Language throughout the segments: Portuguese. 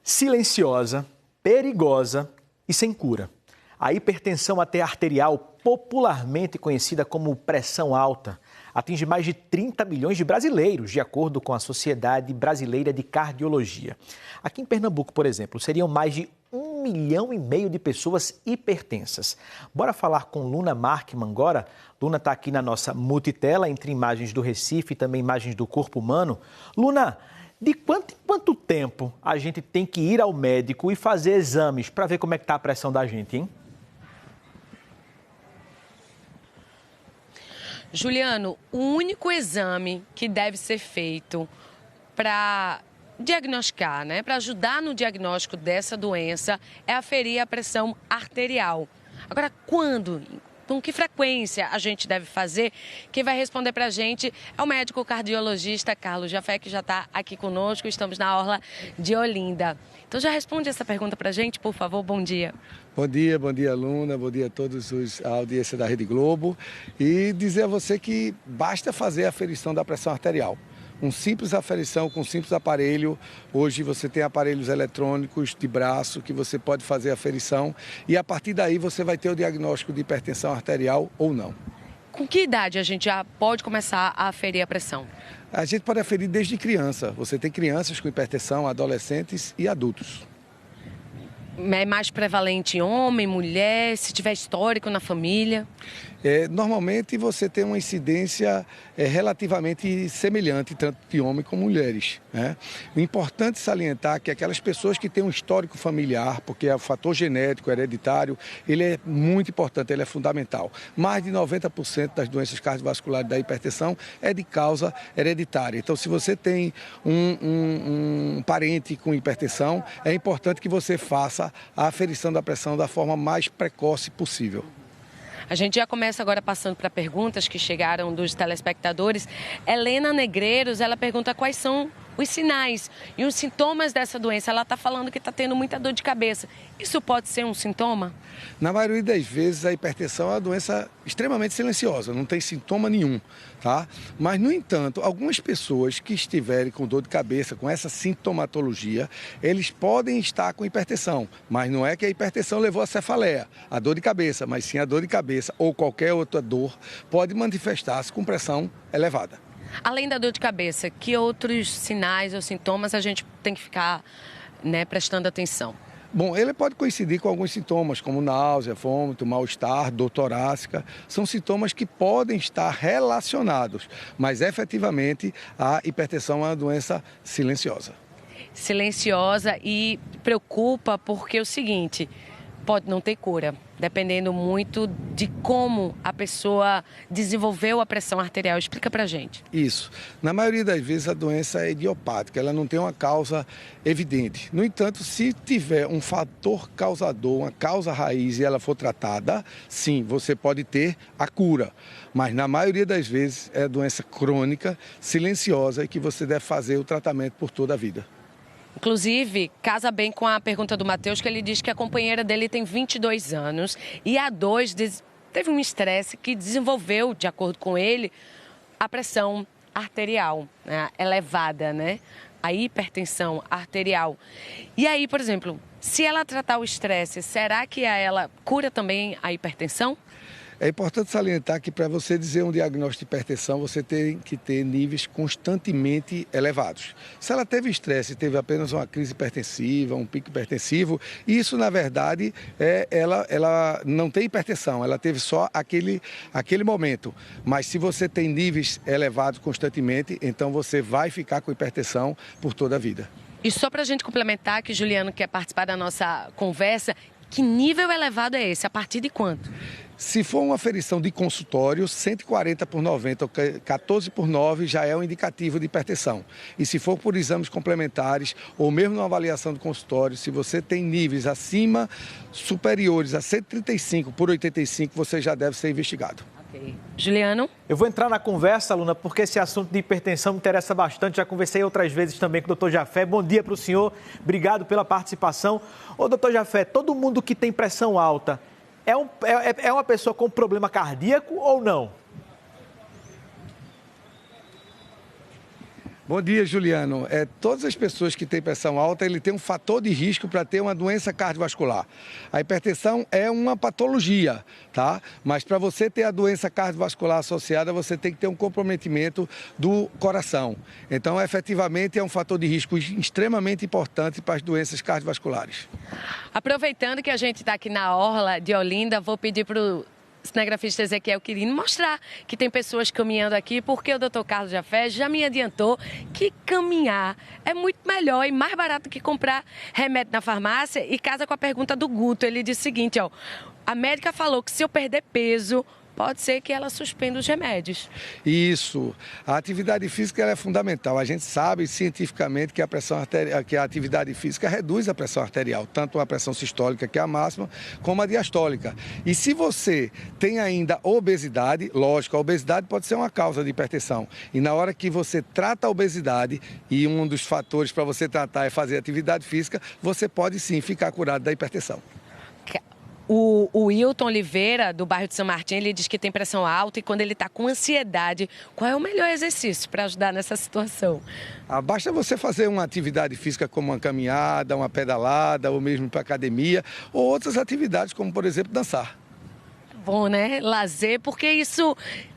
silenciosa, perigosa e sem cura. A hipertensão arterial, popularmente conhecida como pressão alta, atinge mais de 30 milhões de brasileiros, de acordo com a Sociedade Brasileira de Cardiologia. Aqui em Pernambuco, por exemplo, seriam mais de 1,5 milhão de pessoas hipertensas. Bora falar com Luna Markman agora. Luna está aqui na nossa multitela, entre imagens do Recife e também imagens do corpo humano. Luna, de quanto em quanto tempo a gente tem que ir ao médico e fazer exames para ver como é que está a pressão da gente, hein? Juliano, o único exame que deve ser feito para diagnosticar, para ajudar no diagnóstico dessa doença é aferir a pressão arterial. Agora, quando, com que frequência a gente deve fazer? Quem vai responder para a gente é o médico cardiologista Carlos Jafé, que já está aqui conosco. Estamos na orla de Olinda. Então já responde essa pergunta para a gente, por favor. Bom dia. Bom dia, Luna, bom dia a todos a audiência da Rede Globo. E dizer a você que basta fazer a aferição da pressão arterial. Um simples aferição com um simples aparelho. Hoje você tem aparelhos eletrônicos de braço que você pode fazer a aferição e a partir daí você vai ter o diagnóstico de hipertensão arterial ou não. Com que idade a gente já pode começar a aferir a pressão? A gente pode aferir desde criança. Você tem crianças com hipertensão, adolescentes e adultos. É mais prevalente em homem, mulher, se tiver histórico na família? Normalmente você tem uma incidência relativamente semelhante, tanto de homens como mulheres. O importante salientar que aquelas pessoas que têm um histórico familiar, porque é o fator genético, hereditário, ele é muito importante, ele é fundamental. Mais de 90% das doenças cardiovasculares da hipertensão é de causa hereditária. Então, se você tem um parente com hipertensão, é importante que você faça a aferição da pressão da forma mais precoce possível. A gente já começa agora passando para perguntas que chegaram dos telespectadores. Helena Negreiros, ela pergunta quais são os sinais e os sintomas dessa doença. Ela está falando que está tendo muita dor de cabeça. Isso pode ser um sintoma? Na maioria das vezes, a hipertensão é uma doença extremamente silenciosa, não tem sintoma nenhum, tá? Mas, no entanto, algumas pessoas que estiverem com dor de cabeça, com essa sintomatologia, eles podem estar com hipertensão, mas não é que a hipertensão levou a cefaleia, a dor de cabeça, mas sim a dor de cabeça ou qualquer outra dor pode manifestar-se com pressão elevada. Além da dor de cabeça, que outros sinais ou sintomas a gente tem que ficar prestando atenção? Bom, ele pode coincidir com alguns sintomas, como náusea, vômito, mal-estar, dor torácica. São sintomas que podem estar relacionados, mas efetivamente a hipertensão é uma doença silenciosa. Silenciosa e preocupa porque é o seguinte, pode não ter cura, dependendo muito de como a pessoa desenvolveu a pressão arterial. Explica pra gente. Isso. Na maioria das vezes a doença é idiopática, ela não tem uma causa evidente. No entanto, se tiver um fator causador, uma causa raiz e ela for tratada, sim, você pode ter a cura. Mas na maioria das vezes é doença crônica, silenciosa e que você deve fazer o tratamento por toda a vida. Inclusive, casa bem com a pergunta do Matheus, que ele diz que a companheira dele tem 22 anos e há 2 teve um estresse que desenvolveu, de acordo com ele, a pressão arterial elevada, a hipertensão arterial. E aí, por exemplo, se ela tratar o estresse, será que ela cura também a hipertensão? É importante salientar que para você dizer um diagnóstico de hipertensão, você tem que ter níveis constantemente elevados. Se ela teve estresse, teve apenas uma crise hipertensiva, um pico hipertensivo, isso na verdade ela não tem hipertensão, ela teve só aquele momento. Mas se você tem níveis elevados constantemente, então você vai ficar com hipertensão por toda a vida. E só para a gente complementar, que o Juliano quer participar da nossa conversa, que nível elevado é esse? A partir de quanto? Se for uma aferição de consultório, 140/90 ou 14/9 já é um indicativo de hipertensão. E se for por exames complementares ou mesmo numa avaliação do consultório, se você tem níveis superiores a 135/85, você já deve ser investigado. Ok. Juliano? Eu vou entrar na conversa, Luna, porque esse assunto de hipertensão me interessa bastante. Já conversei outras vezes também com o doutor Jafé. Bom dia para o senhor, obrigado pela participação. Ô, doutor Jafé, todo mundo que tem pressão alta é uma pessoa com problema cardíaco ou não? Bom dia, Juliano. Todas as pessoas que têm pressão alta, ele tem um fator de risco para ter uma doença cardiovascular. A hipertensão é uma patologia, tá? Mas para você ter a doença cardiovascular associada, você tem que ter um comprometimento do coração. Então, efetivamente, é um fator de risco extremamente importante para as doenças cardiovasculares. Aproveitando que a gente está aqui na orla de Olinda, vou pedir para o cinegrafista Ezequiel Quirino mostrar que tem pessoas caminhando aqui, porque o Dr. Carlos Jafé já me adiantou que caminhar é muito melhor e mais barato que comprar remédio na farmácia. E casa com a pergunta do Guto, ele disse o seguinte, ó, a médica falou que se eu perder peso, pode ser que ela suspenda os remédios. Isso. A atividade física ela é fundamental. A gente sabe cientificamente que a atividade física reduz a pressão arterial, tanto a pressão sistólica, que é a máxima, como a diastólica. E se você tem ainda obesidade, lógico, a obesidade pode ser uma causa de hipertensão. E na hora que você trata a obesidade, e um dos fatores para você tratar é fazer atividade física, você pode sim ficar curado da hipertensão. O Wilton Oliveira, do bairro de São Martim, ele diz que tem pressão alta e quando ele está com ansiedade, qual é o melhor exercício para ajudar nessa situação? Basta você fazer uma atividade física como uma caminhada, uma pedalada, ou mesmo para academia, ou outras atividades como, por exemplo, dançar. Bom, né? Lazer, porque isso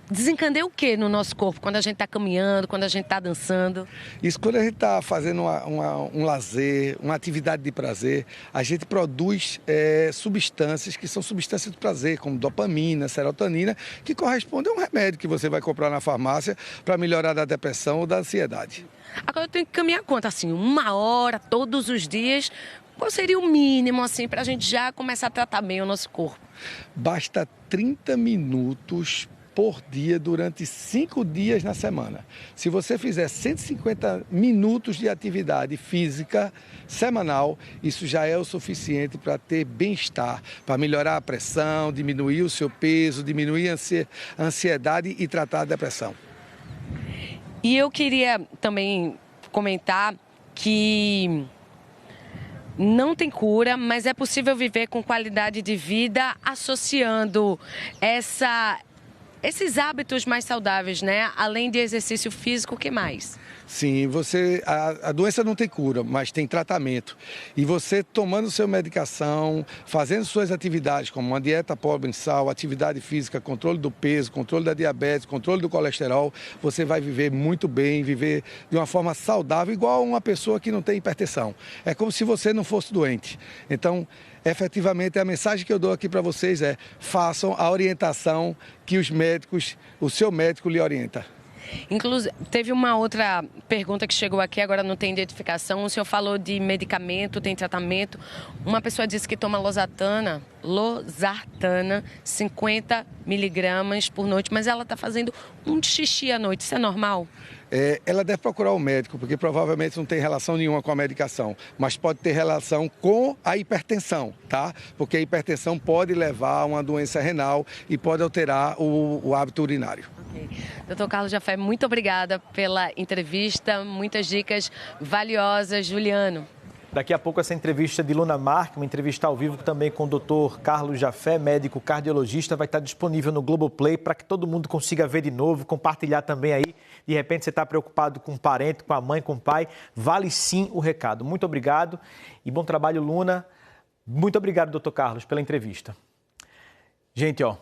desencadeia o que no nosso corpo quando a gente está caminhando, quando a gente está dançando? Isso, quando a gente está fazendo um lazer, uma atividade de prazer, a gente produz substâncias que são substâncias de prazer, como dopamina, serotonina, que correspondem a um remédio que você vai comprar na farmácia para melhorar da depressão ou da ansiedade. Agora eu tenho que caminhar quanto? Assim, 1 hora, todos os dias? Qual seria o mínimo, assim, para a gente já começar a tratar bem o nosso corpo? Basta 30 minutos por dia durante 5 dias na semana. Se você fizer 150 minutos de atividade física semanal, isso já é o suficiente para ter bem-estar, para melhorar a pressão, diminuir o seu peso, diminuir a ansiedade e tratar a depressão. E eu queria também comentar que não tem cura, mas é possível viver com qualidade de vida associando esses hábitos mais saudáveis, né? Além de exercício físico, o que mais? Sim, a doença não tem cura, mas tem tratamento. E você tomando sua medicação, fazendo suas atividades, como uma dieta pobre em sal, atividade física, controle do peso, controle da diabetes, controle do colesterol, você vai viver muito bem, viver de uma forma saudável, igual uma pessoa que não tem hipertensão. É como se você não fosse doente. Então, efetivamente, a mensagem que eu dou aqui para vocês é: façam a orientação que o seu médico lhe orienta. Inclusive, teve uma outra pergunta que chegou aqui, agora não tem identificação. O senhor falou de medicamento, tem tratamento. Uma pessoa disse que toma losartana 50 miligramas por noite, mas ela está fazendo um xixi à noite. Isso é normal? Ela deve procurar o médico, porque provavelmente não tem relação nenhuma com a medicação, mas pode ter relação com a hipertensão, tá? Porque a hipertensão pode levar a uma doença renal e pode alterar o hábito urinário. Okay. Dr. Carlos Jafé, muito obrigada pela entrevista, muitas dicas valiosas. Juliano. Daqui a pouco essa entrevista de Luna Mark, uma entrevista ao vivo também com o Dr. Carlos Jafé, médico cardiologista, vai estar disponível no Globoplay para que todo mundo consiga ver de novo, compartilhar também aí. De repente você está preocupado com um parente, com a mãe, com o pai, vale sim o recado. Muito obrigado e bom trabalho, Luna. Muito obrigado, Dr. Carlos, pela entrevista. Gente, ó,